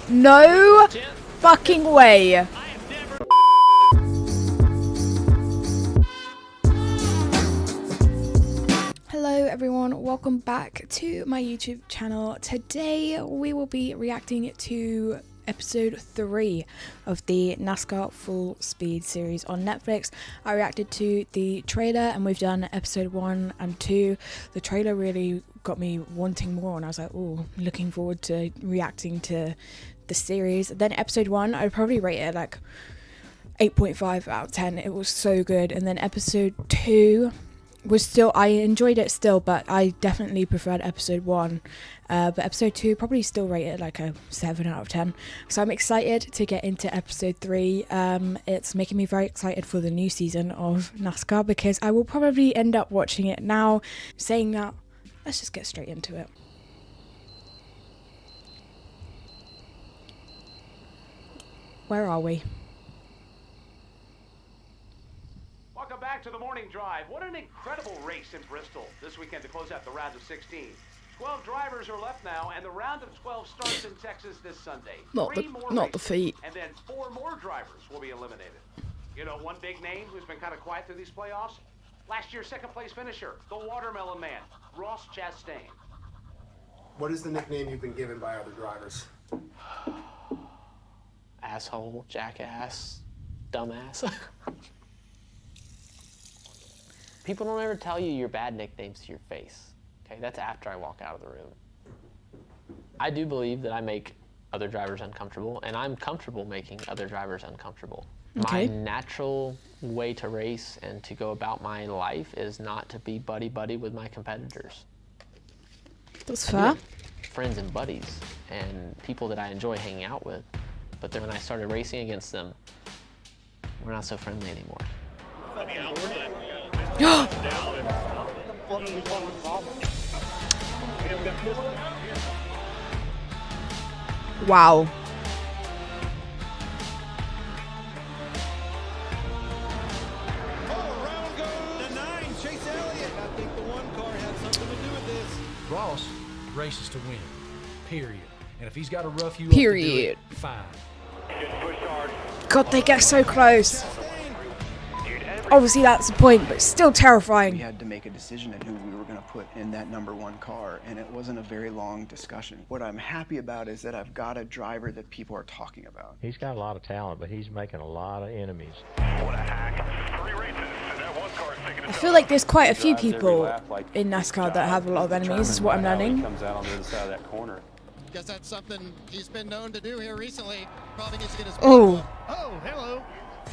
No fucking way. Hello everyone, welcome back to my YouTube channel. Today we will be reacting to episode 3 of the NASCAR Full Speed series on Netflix. I reacted to the trailer and we've done episode 1 and 2. The trailer really got me wanting more and I was like, oh, looking forward to reacting to the series. Then episode 1, I'd probably rate it like 8.5 out of 10. It was so good. And then episode 2 was still, I enjoyed it still, but I definitely preferred episode 1. But episode 2 probably still rated like a 7 out of 10. So I'm excited to get into episode 3. It's making me very excited for the new season of NASCAR because I will probably end up watching it now. Saying that, let's just get straight into it. Where are we? Welcome back to the morning drive. What an incredible race in Bristol this weekend to close out the round of 16. 12 drivers are left now, and the round of 12 starts in Texas this Sunday. Not the feet. And then 4 more drivers will be eliminated. You know, one big name who's been kind of quiet through these playoffs? Last year's second place finisher, the Watermelon Man, Ross Chastain. What is the nickname you've been given by other drivers? Asshole, jackass, dumbass. People don't ever tell you your bad nicknames to your face. Okay, that's after I walk out of the room. I do believe that I make other drivers uncomfortable, and I'm comfortable making other drivers uncomfortable. Okay. My natural way to race and to go about my life is not to be buddy-buddy with my competitors. That's fair. Friends and buddies and people that I enjoy hanging out with. But then when I started racing against them, we're not so friendly anymore. Wow. Ross races to win, period. And if he's got to rough you Period. up to do it, fine. God, they get so close. Obviously that's the point, but it's still We terrifying. had to make a decision at who we were going to put in that #1 car, and it wasn't a very long discussion. What I'm happy about is that I've got a driver that people are talking about. He's got a lot of talent, but he's making a lot of enemies. I feel like there's quite a few people in NASCAR that have a lot of enemies, is what I'm learning. Comes out on the other side of that corner. Guess that's something he's been known to do here recently. Probably needs to get his. Oh. Oh, hello.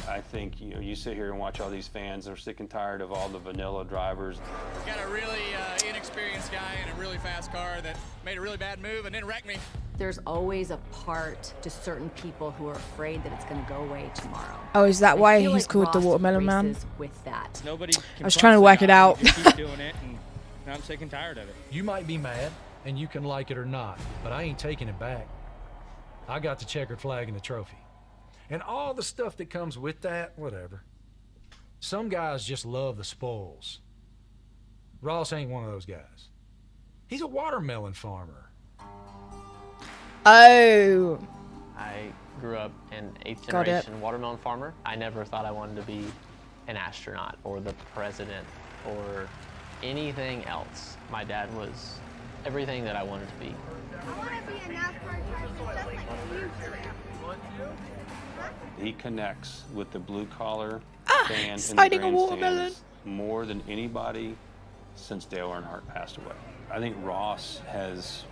I think you sit here and watch all these fans. They're sick and tired of all the vanilla drivers. Got a really inexperienced guy in a really fast car that made a really bad move and then wrecked me. There's always a part to certain people who are afraid that it's going to go away tomorrow. Oh, is that why I feel he's like called the Ross Watermelon Man? races with that. Nobody. I was trying to work it out. Keep doing it, and I'm sick and tired of it. You might be mad, and you can like it or not, but I ain't taking it back. I got the checkered flag and the trophy. And all the stuff that comes with that, whatever. Some guys just love the spoils. Ross ain't one of those guys. He's a watermelon farmer. Oh. I grew up an 8th Got it. generation watermelon farmer. I never thought I wanted to be an astronaut or the president or anything else. My dad was everything that I wanted to be. I want to be a NASCAR driver just like you. He connects with the blue-collar fan in the exciting, a watermelon. grandstands more than anybody since Dale Earnhardt passed away. I think Ross has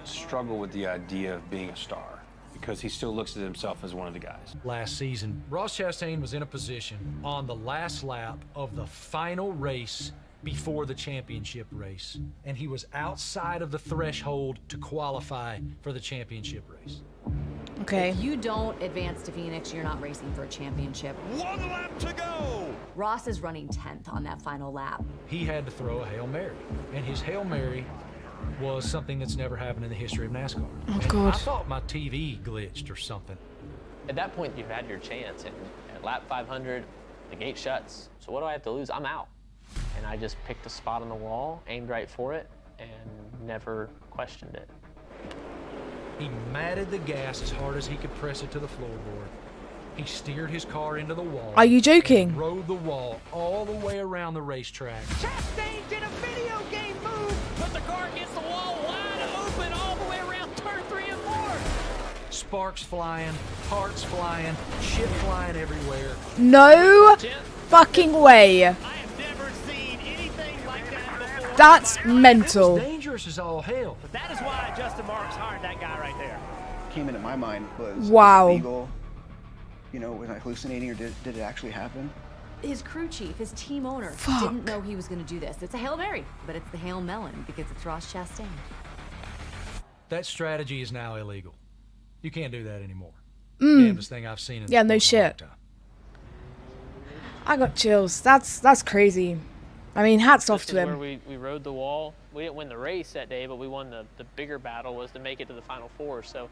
struggled with the idea of being a star because he still looks at himself as one of the guys. Last season, Ross Chastain was in a position on the last lap of the final race before the championship race, and he was outside of the threshold to qualify for the championship race. Okay. If you don't advance to Phoenix, you're not racing for a championship. 1 lap to go. Ross is running 10th on that final lap. He had to throw a Hail Mary, and his Hail Mary was something that's never happened in the history of NASCAR. Oh, God. I thought my TV glitched or something. At that point, you've had your chance, and at lap 500, the gate shuts. So what do I have to lose? I'm out. And I just picked a spot on the wall, aimed right for it, and never questioned it. He matted the gas as hard as he could press it to the floorboard. He steered his car into the wall. Are you joking? And rode the wall all the way around the racetrack. Chastain did a video game move, but the car gets the wall wide open all the way around turn 3 and 4. Sparks flying, parts flying, shit flying everywhere. No fucking way. I have never seen anything like that before. That's It was mental. dangerous as all hell. But that is why Justin Marks hired that guy right there. Came into my mind was Wow. legal. You know, was I hallucinating or did it actually happen? His crew chief, his team owner, Fuck. didn't know he was going to do this. It's a Hail Mary, but it's the Hail Melon because it's Ross Chastain. That strategy is now illegal. You can't do that anymore. Damnedest thing I've seen in Yeah, the no sport in a long shit. time. I got chills. That's crazy. I mean, hats off This to is where him. we rode the wall. We didn't win the race that day, but we won the bigger battle was to make it to the Final Four. So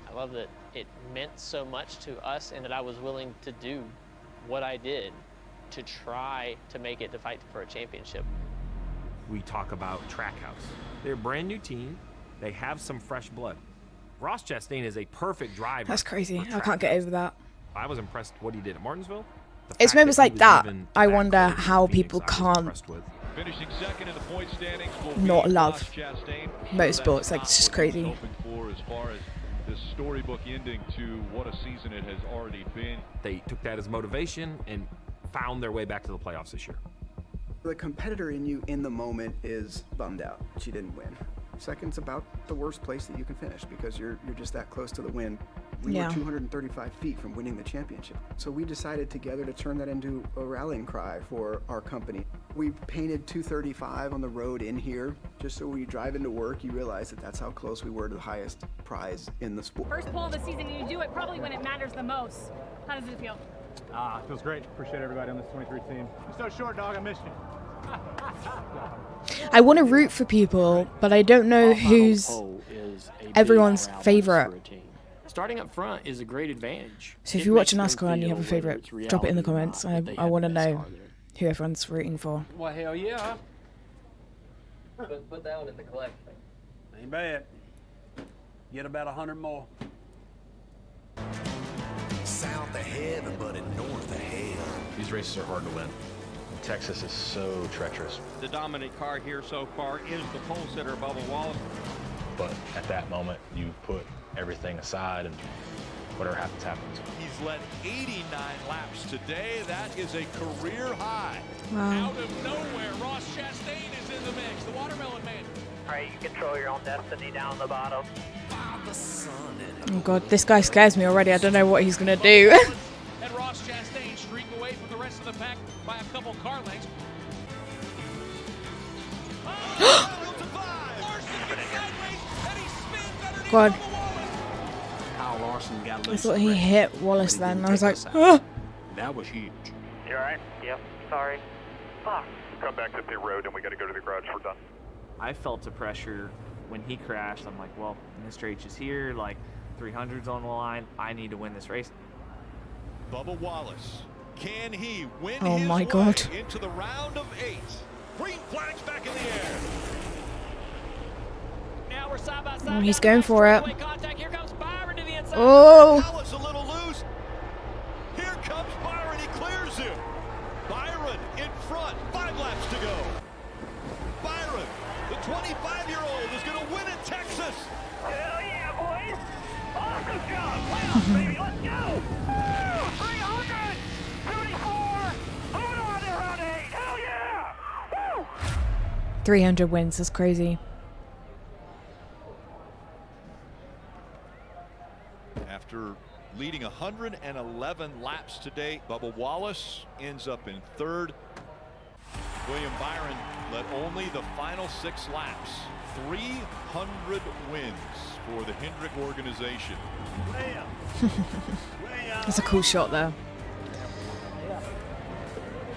I love that it meant so much to us and that I was willing to do what I did to try to make it to fight for a championship. We talk about Trackhouse. They're a brand new team. They have some fresh blood. Ross Chastain is a perfect driver. That's crazy. for I can't get Trackhouse. over that. I was impressed what he did at Martinsville. The It's fact moments that he like was that even I that wonder close to how Phoenix, people I was can't impressed with. Finishing second in the point standings will not be love Ross Chastain. motorsports. Like, it's just That's not what crazy. he's hoping for as far as this storybook ending to what a season it has already been. They took that as motivation and found their way back to the playoffs this year. The competitor in you in the moment is bummed out. She didn't win. Second's about the worst place that you can finish because you're just that close to the win. We Yeah. were 235 feet from winning the championship. So we decided together to turn that into a rallying cry for our company. We painted 235 on the road in here, just so when you drive into work, you realize that that's how close we were to the highest prize in the sport. First pole of the season, and you do it probably when it matters the most. How does it feel? It feels great. Appreciate everybody on this 23 team. You're so short, dog. I missed you. I want to root for people, but I don't know who's everyone's favorite. Starting up front is a great advantage. So if you watch NASCAR and you have a favorite, drop it in the comments. I want to know who everyone's rooting for. Well, hell yeah. Put that one in the collection. Ain't bad. Get about 100 more. South of heaven, but in north of hell. These races are hard to win. Texas is so treacherous. The dominant car here so far is the pole sitter, Bubba Wallace. But at that moment, you put everything aside and whatever happens, happens. He's led 89 laps today. That is a career high. Wow. Out of nowhere, Ross Chastain is in the mix, the watermelon man. All right, you control your own destiny down the bottom. Oh god, this guy scares me already. I don't know what he's gonna do. And Ross Chastain streak away from the rest of the pack by a couple car lengths. God, Kyle Larson got I loose. thought he hit Wallace then. I was like, That was huge. You all right? Yep. Sorry. Fuck. Come back to pit road and we got to go to the garage. We're done. I felt the pressure when he crashed. I'm like, well, Mr. H is here, like 300's on the line. I need to win this race. Bubba Wallace. Can he win Oh his my way God. into the round of 8? Green flags back in the air. Now we're side by oh, side. he's going for it. Contact. Here comes Byron to the inside. Oh, That was a little loose. Here comes Byron. He clears him. Byron in front. 5 laps to go. Byron, the 25-year-old, is going to win in Texas. Hell yeah, boys! Awesome job! Playoffs, baby, let's go! 300! 34! Moving on to round 8! Hell yeah! Woo! 300 wins. That's crazy. After leading 111 laps today, Bubba Wallace ends up in 3rd. William Byron led only the final 6 laps. 300 wins for the Hendrick organization. That's a cool shot there.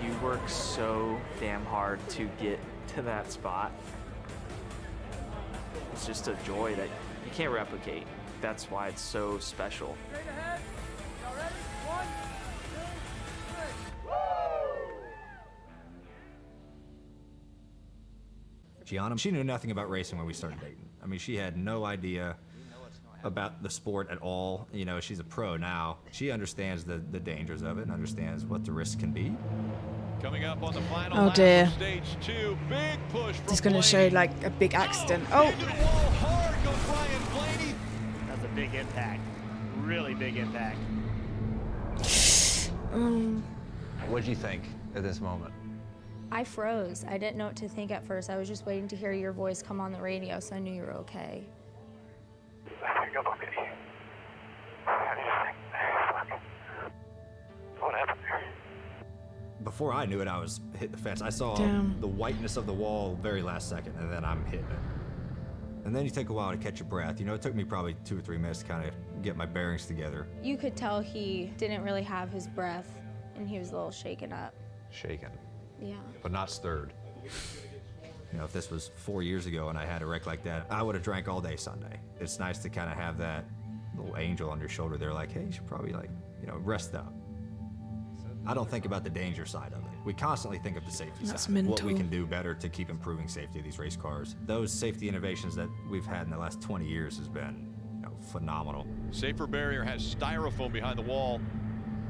You work so damn hard to get to that spot. It's just a joy that you can't replicate. That's why it's so special. Gianna, she knew nothing about racing when we started dating. I mean, she had no idea about the sport at all. You know, she's a pro now. She understands the dangers of it and understands what the risks can be. Coming up on the final Oh lap dear. of stage 2, big push from It's going to show like a big accident. Oh! That's a big impact. Really big impact. What did you think at this moment? I froze. I didn't know what to think at first. I was just waiting to hear your voice come on the radio, so I knew you were okay. What happened there? Before I knew it, I was hit the fence. I saw Damn. the whiteness of the wall very last second, and then I'm hitting it. And then you take a while to catch your breath. You know, it took me probably 2 or 3 minutes to kind of get my bearings together. You could tell he didn't really have his breath, and he was a little shaken up. Shaken, Yeah. but not stirred. You know, if this was 4 years ago and I had a wreck like that, I would have drank all day Sunday. It's nice to kind of have that little angel on your shoulder there like, hey, you should probably rest up. I don't think about the danger side of it. We constantly think of the safety That's side. What we mental. can do better to keep improving safety of these race cars. Those safety innovations that we've had in the last 20 years has been, phenomenal. Safer barrier has styrofoam behind the wall,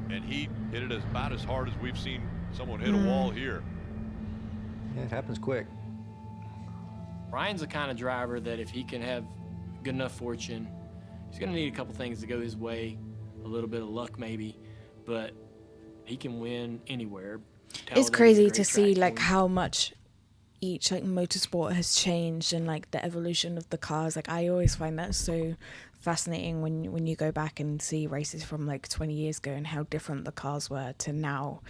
and he hit it about as hard as we've seen someone hit a wall here. Yeah, it happens quick. Ryan's the kind of driver that if he can have good enough fortune, he's going to need a couple things to go his way, a little bit of luck maybe, but he can win anywhere. It's crazy to see like how much each like motorsport has changed and like the evolution of the cars. Like I always find that so fascinating when you go back and see races from like 20 years ago and how different the cars were to now.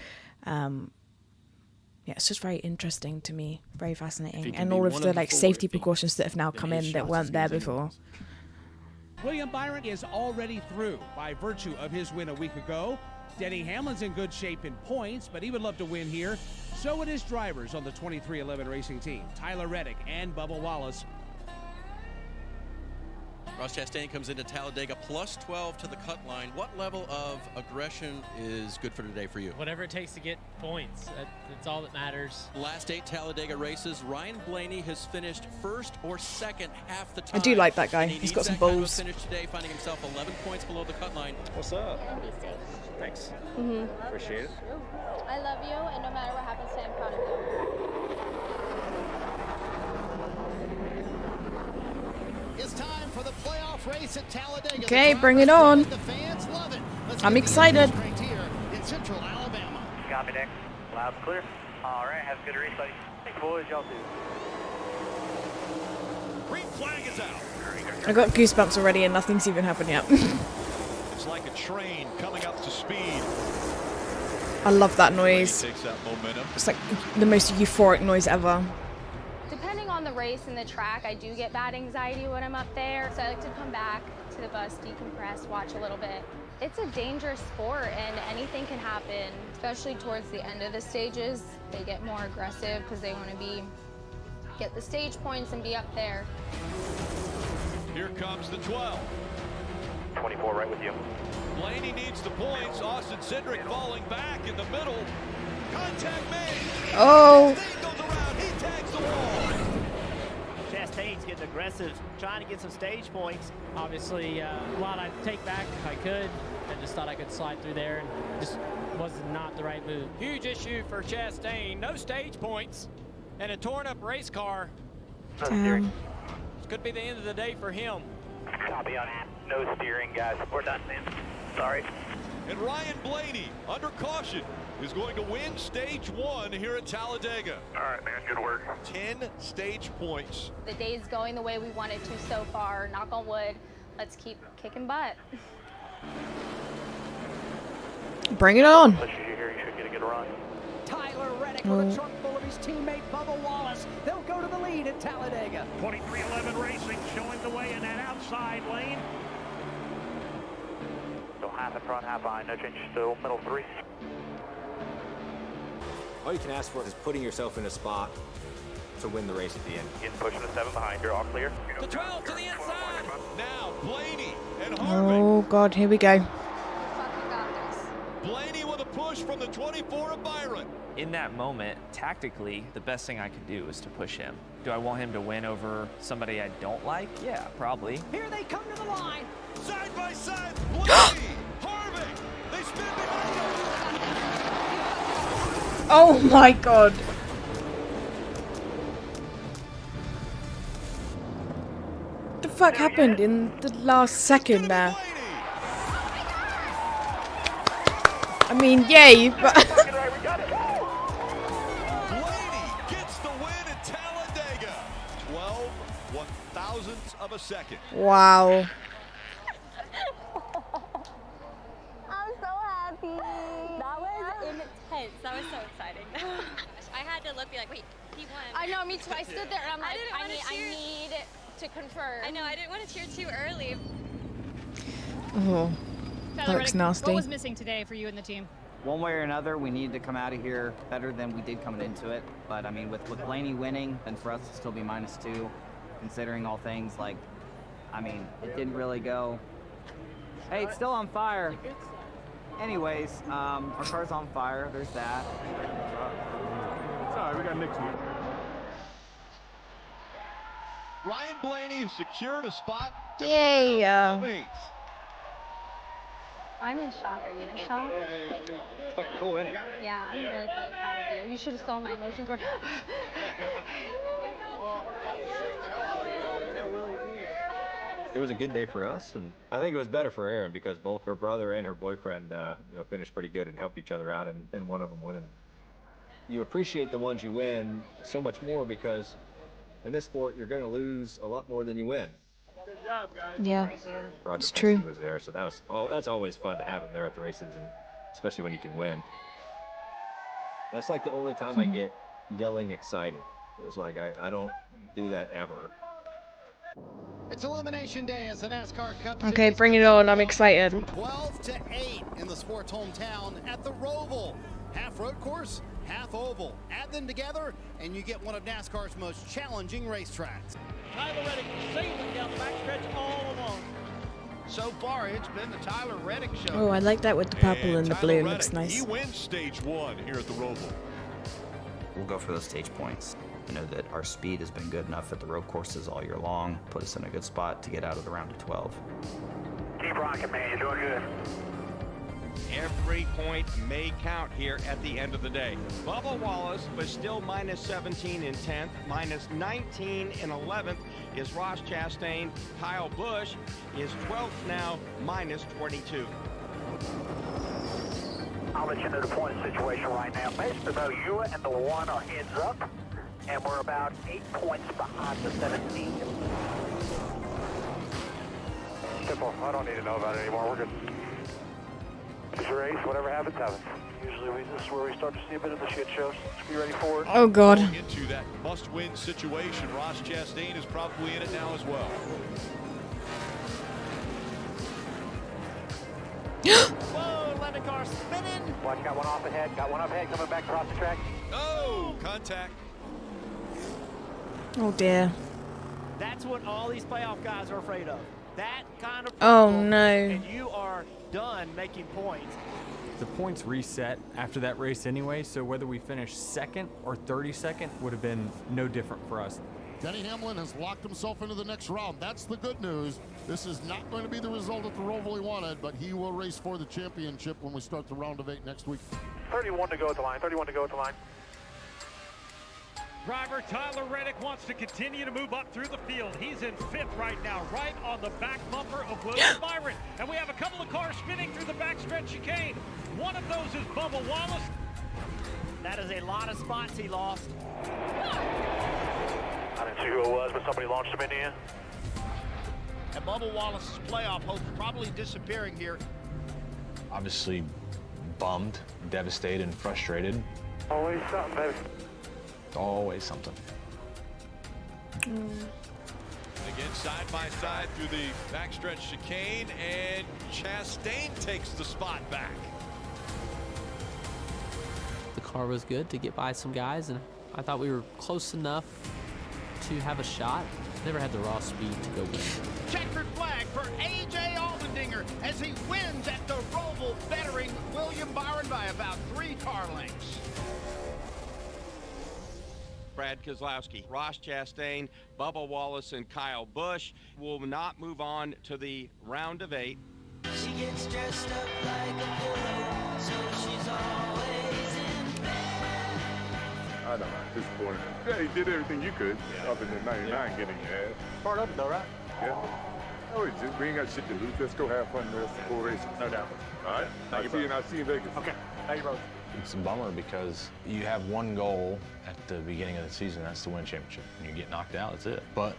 Yeah, it's just very interesting to me, very fascinating, and all of the like safety precautions that have now come in that weren't there before. William Byron is already through by virtue of his win a week ago. Denny Hamlin's in good shape in points, but he would love to win here. So would his drivers on the 2311 racing team, Tyler Reddick and Bubba Wallace. Ross Chastain comes into Talladega plus 12 to the cut line. What level of aggression is good for today for you? Whatever it takes to get points. That's all that matters. Last 8 Talladega races, Ryan Blaney has finished first or second half the time. I do like that guy. He's got some balls. Finish today, finding himself 11 points below the cut line. What's up? Thanks. Appreciate it. I love you, and no matter what happens today, I'm proud of you. It's time for the playoff race at Talladega. Okay, bring it on. The fans love it. I'm excited. Right here in Central Alabama. Copy, Nick. Loud and clear. All right, have a good race, buddy. Thanks, boys. Y'all too. Green flag is out. I got goosebumps already and nothing's even happened yet. It's like a train coming up to speed. I love that noise. Takes that momentum. It's like the most euphoric noise ever. Depending on the race and the track, I do get bad anxiety when I'm up there. So I like to come back to the bus, decompress, watch a little bit. It's a dangerous sport and anything can happen, especially towards the end of the stages. They get more aggressive because they want to get the stage points and be up there. Here comes the 12. 24 right with you. Blaney needs the points. Austin Cindric falling back in the middle. Contact made. Oh. Chastain goes around. He tags the wall. Chastain's getting aggressive, trying to get some stage points. Obviously, a lot I'd take back if I could. I just thought I could slide through there and just was not the right move. Huge issue for Chastain. No stage points and a torn up race car. Damn. This could be the end of the day for him. Copy on that. No steering, guys. We're done, man. Sorry. And Ryan Blaney, under caution, is going to win stage 1 here at Talladega. All right, man. Good work. 10 stage points. The day's going the way we wanted to so far. Knock on wood. Let's keep kicking butt. Bring it on. Unless you're here, you should get a good run. Tyler Reddick with a truck full of his teammate Bubba Wallace. They'll go to the lead at Talladega. 2311 Racing showing the way in that outside lane. So half in front, half behind. No change. Still middle 3. All you can ask for is putting yourself in a spot to win the race at the end. Getting pushed to the 7 behind. You're all clear. The 12 to the inside. Now Blaney and Oh God, here we go. Fucking got this. Blaney with a push from the 24 of Byron. In that moment, tactically, the best thing I could do is to push him. Do I want him to win over somebody I don't like? Yeah, probably. Here they come to the line. Side by side, Blaney, Harvick. They spin behind. Oh my god. What the fuck happened in the last second there? I mean, yay, but... Blaney gets the win at Talladega. 12 one-thousandths of a second. Wow. I'm so happy. That was intense. That was so exciting. I had to look, be like, wait, he won. I know, me too. I stood there and I'm like, I need to confirm. I know, I didn't want to cheer too early. Oh, that looks nasty. What was missing today for you and the team? One way or another, we needed to come out of here better than we did coming into it. But I mean, with Blaney winning, and for us to still be -2, considering all things, like, I mean, it didn't really go. Hey, it's still on fire. Anyways, our car's on fire. There's that. It's all right, we got Nick's here. Ryan Blaney secured a spot. Yay! I'm in shock. Are you in shock? Fucking cool, ain't it? Yeah, I'm really proud of you. You should have saw my emotions. It was a good day for us, and I think it was better for Erin because both her brother and her boyfriend finished pretty good and helped each other out, and one of them winning. You appreciate the ones you win so much more because in this sport you're going to lose a lot more than you win. Yeah, Roger it's true. was there, so that's always fun to have him there at the races, and especially when you can win. That's like the only time I get yelling excited. It was like I don't do that ever. It's Elimination Day as the NASCAR Cup. Okay, bring it on. I'm excited. 12-8 in the sport's hometown at the Roval. Half road course, half oval. Add them together, and you get one of NASCAR's most challenging racetracks. Tyler Reddick sailing down the backstretch all along. So far, it's been the Tyler Reddick show. Oh, I like that with the purple and the blue. It looks nice. He wins stage 1 here at the Roval. We'll go for those stage points. I know that our speed has been good enough at the road courses all year long, put us in a good spot to get out of the round of 12. Keep rocking, man. You're doing good. Every point may count here at the end of the day. Bubba Wallace was still -17 in 10th, -19 in 11th is Ross Chastain. Kyle Busch is 12th now, -22. I'll let you know the point situation right now. Basically, though, you and the 1 are heads up, and we're about 8 points behind the 17. Simple. I don't need to know about it anymore. We're good. It's a race. Whatever happens, happens. Usually, this is where we start to see a bit of the shit show. Let's be ready for it. Oh, God. Going into that must-win situation, Ross Chastain is probably in it now as well. Whoa, Lemon car spinning. Watch, got one off ahead. Got one up ahead coming back across the track. Oh, contact. Oh, dear. That's what all these playoff guys are afraid of. That kind of Oh, football, no. And you are done making points. The points reset after that race anyway, so whether we finish 2nd or 32nd would have been no different for us. Denny Hamlin has locked himself into the next round. That's the good news. This is not going to be the result at the Roval he wanted, but he will race for the championship when we start the round of 8 next week. 31 to go at the line. 31 to go at the line. Driver Tyler Reddick wants to continue to move up through the field. He's in 5th right now, right on the back bumper of William Byron. And we have a couple of cars spinning through the backstretch chicane. One of those is Bubba Wallace. That is a lot of spots he lost. I didn't see who it was, but somebody launched him into you. And Bubba Wallace's playoff hopes probably disappearing here. Obviously bummed, devastated, and frustrated. Always something, baby. Always something. Again, side by side through the backstretch chicane, and Chastain takes the spot back. The car was good to get by some guys, and I thought we were close enough to have a shot. Never had the raw speed to go win. Checkered flag for A.J. Allmendinger as he wins at the Roval, bettering William Byron by about 3 car lengths. Brad Keselowski, Ross Chastain, Bubba Wallace, and Kyle Busch will not move on to the round of 8. She gets dressed up like a pillow, so she's always in bed. I know, I'm disappointed. Yeah, you did everything you could, other than 99 getting your ass. Part of it though, right? Yeah. Oh, we ain't got shit to lose. Let's go have fun the rest of the 4 races. No doubt. All right? I'll see you in Vegas. Okay. Thank you, brother. It's a bummer because you have one goal at the beginning of the season, that's to win a championship. And you get knocked out, that's it. But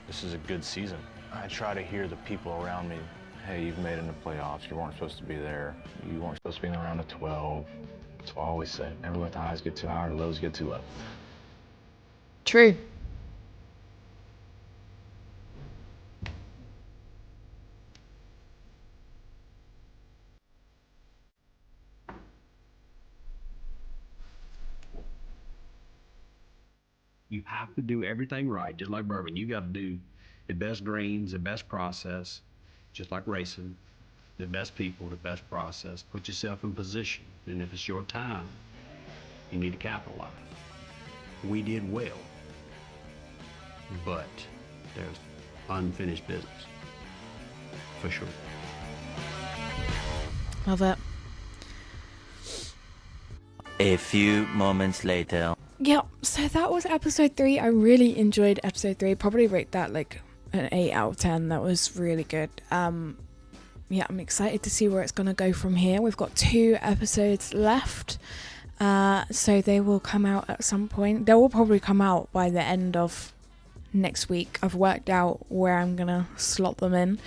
this is a good season. I try to hear the people around me, hey, you've made it in the playoffs, you weren't supposed to be there. You weren't supposed to be in the round of 12. That's what I always say. Never let the highs get too high or the lows get too low. True. You have to do everything right, just like bourbon. You got to do the best greens, the best process, just like racing, the best people, the best process. Put yourself in position, and if it's your time, you need to capitalize. We did well, but there's unfinished business, for sure. Love it. A few moments later. Yeah, so that was episode 3. I really enjoyed episode 3. Probably rate that like an 8 out of 10. That was really good. Yeah, I'm excited to see where it's gonna go from here. We've got 2 episodes left, so they will come out at some point. They will probably come out by the end of next week. I've worked out where I'm gonna slot them in.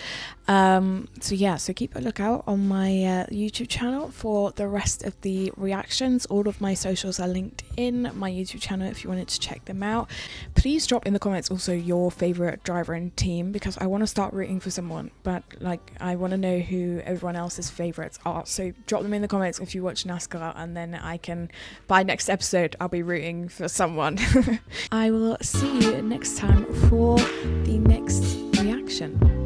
So yeah, so keep a lookout on my YouTube channel for the rest of the reactions. All of my socials are linked in my YouTube channel if you wanted to check them out. Please drop in the comments also your favorite driver and team, because I want to start rooting for someone, but like I want to know who everyone else's favorites are. So drop them in the comments if you watch NASCAR, and then I can, by next episode, I'll be rooting for someone. I will see you next time for the next reaction.